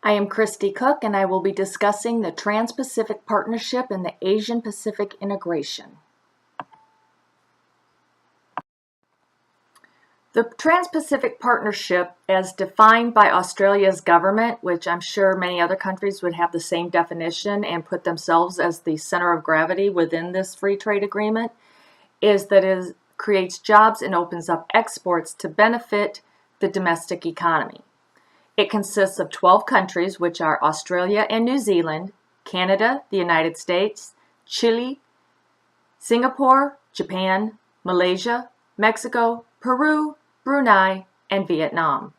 I am Christy Cook, and I will be discussing the Trans-Pacific Partnership and the Asian-Pacific integration. The Trans-Pacific Partnership, as defined by Australia's government, which I'm sure many other countries would have the same definition and put themselves as the center of gravity within this free trade agreement, is that it creates jobs and opens up exports to benefit the domestic economy. It consists of 12 countries, which are Australia and New Zealand, Canada, the United States, Chile, Singapore, Japan, Malaysia, Mexico, Peru, Brunei, and Vietnam.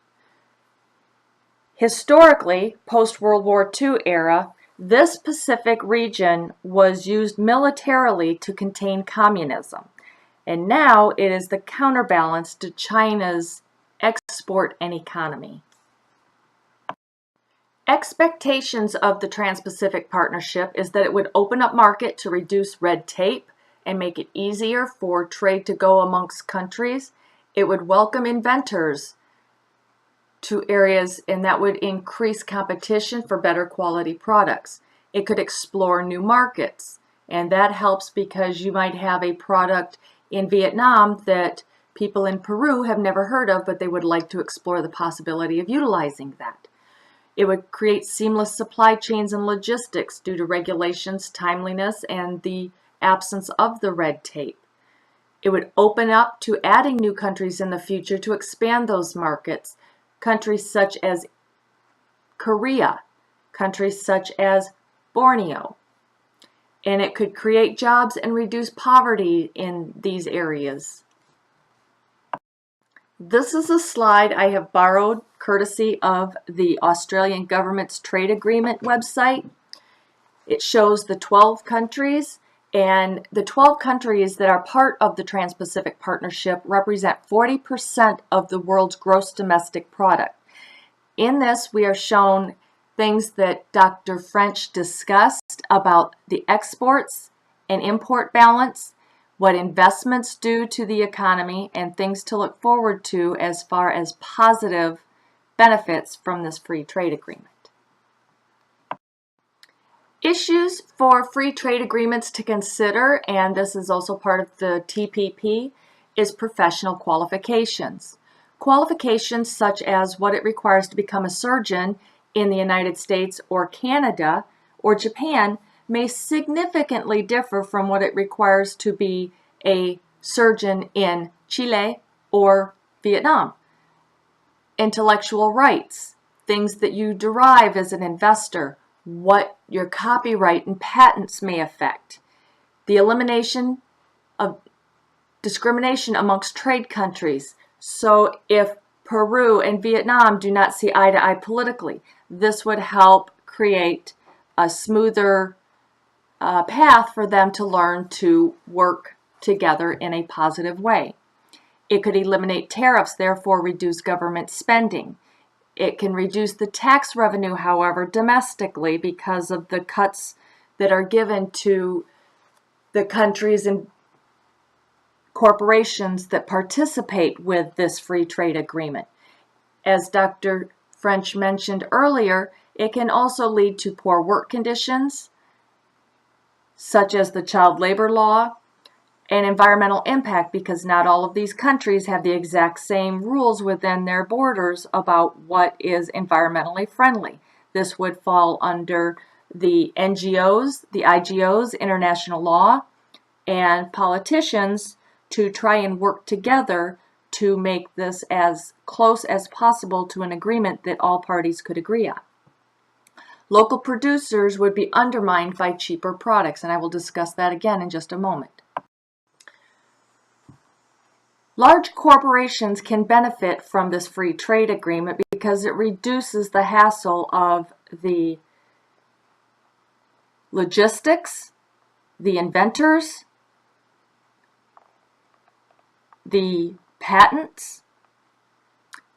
Historically, post-World War II era, this Pacific region was used militarily to contain communism, and now it is the counterbalance to China's export and economy. Expectations of the Trans-Pacific Partnership is that it would open up market to reduce red tape and make it easier for trade to go amongst countries. It would welcome inventors to areas, and that would increase competition for better quality products. It could explore new markets, and that helps because you might have a product in Vietnam that people in Peru have never heard of, but they would like to explore the possibility of utilizing that. It would create seamless supply chains and logistics due to regulations, timeliness, and the absence of the red tape. It would open up to adding new countries in the future to expand those markets, countries such as Korea, countries such as Borneo. And it could create jobs and reduce poverty in these areas. This is a slide I have borrowed courtesy of the Australian government's trade agreement website. It shows the 12 countries, and the 12 countries that are part of the Trans-Pacific Partnership represent 40% of the world's gross domestic product. In this, we are shown things that Dr. French discussed about the exports and import balance, what investments do to the economy, and things to look forward to as far as positive benefits from this free trade agreement. Issues for free trade agreements to consider, and this is also part of the TPP, is professional qualifications. Qualifications such as what it requires to become a surgeon in the United States or Canada or Japan may significantly differ from what it requires to be a surgeon in Chile or Vietnam. Intellectual rights, things that you derive as an investor, what your copyright and patents may affect, the elimination of discrimination amongst trade countries. So if Peru and Vietnam do not see eye to eye politically, this would help create a smoother path for them to learn to work together in a positive way. It could eliminate tariffs, therefore reduce government spending. It can reduce the tax revenue, however, domestically because of the cuts that are given to the countries and corporations that participate with this free trade agreement. As Dr. French mentioned earlier, it can also lead to poor work conditions, such as the child labor law, and environmental impact, because not all of these countries have the exact same rules within their borders about what is environmentally friendly. This would fall under the NGOs, the IGOs, international law, and politicians to try and work together to make this as close as possible to an agreement that all parties could agree on. Local producers would be undermined by cheaper products, and I will discuss that again in just a moment. Large corporations can benefit from this free trade agreement because it reduces the hassle of the logistics, the inventors, the patents.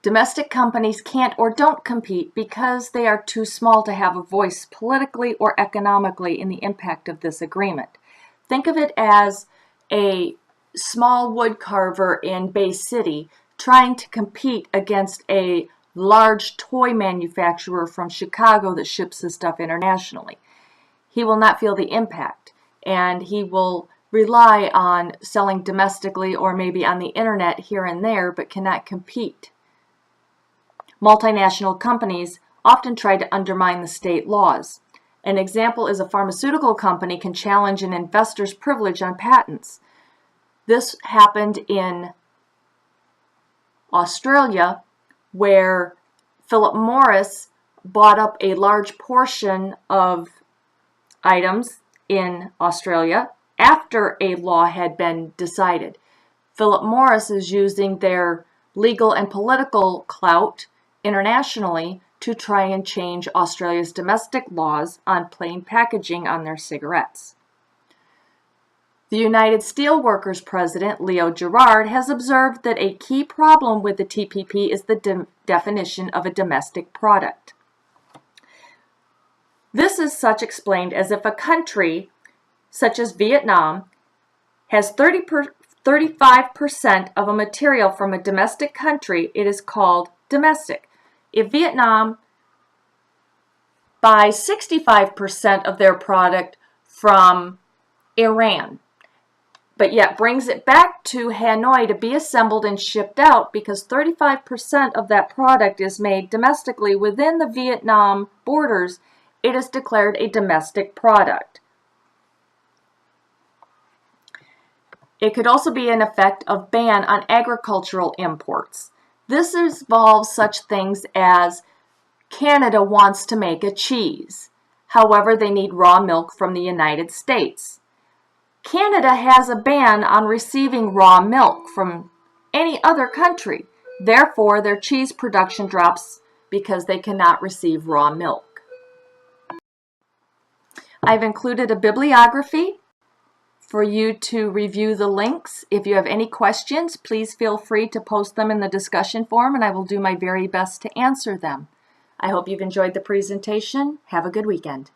Domestic companies can't or don't compete because they are too small to have a voice politically or economically in the impact of this agreement. Think of it as a small wood carver in Bay City trying to compete against a large toy manufacturer from Chicago that ships his stuff internationally. He will not feel the impact, and he will rely on selling domestically or maybe on the internet here and there, but cannot compete. Multinational companies often try to undermine the state laws. An example is a pharmaceutical company can challenge an investor's privilege on patents. This happened in Australia, where Philip Morris bought up a large portion of items in Australia after a law had been decided. Philip Morris is using their legal and political clout internationally to try and change Australia's domestic laws on plain packaging on their cigarettes. The United Steelworkers president, Leo Gerard, has observed that a key problem with the TPP is the definition of a domestic product. This is such explained as if a country, such as Vietnam, has 35% of a material from a domestic country, it is called domestic. If Vietnam buys 65% of their product from Iran, but yet brings it back to Hanoi to be assembled and shipped out because 35% of that product is made domestically within the Vietnam borders, it is declared a domestic product. It could also be an effect of ban on agricultural imports. This involves such things as Canada wants to make a cheese. However, they need raw milk from the United States. Canada has a ban on receiving raw milk from any other country. Therefore, their cheese production drops because they cannot receive raw milk. I've included a bibliography for you to review the links. If you have any questions, please feel free to post them in the discussion forum and I will do my very best to answer them. I hope you've enjoyed the presentation. Have a good weekend.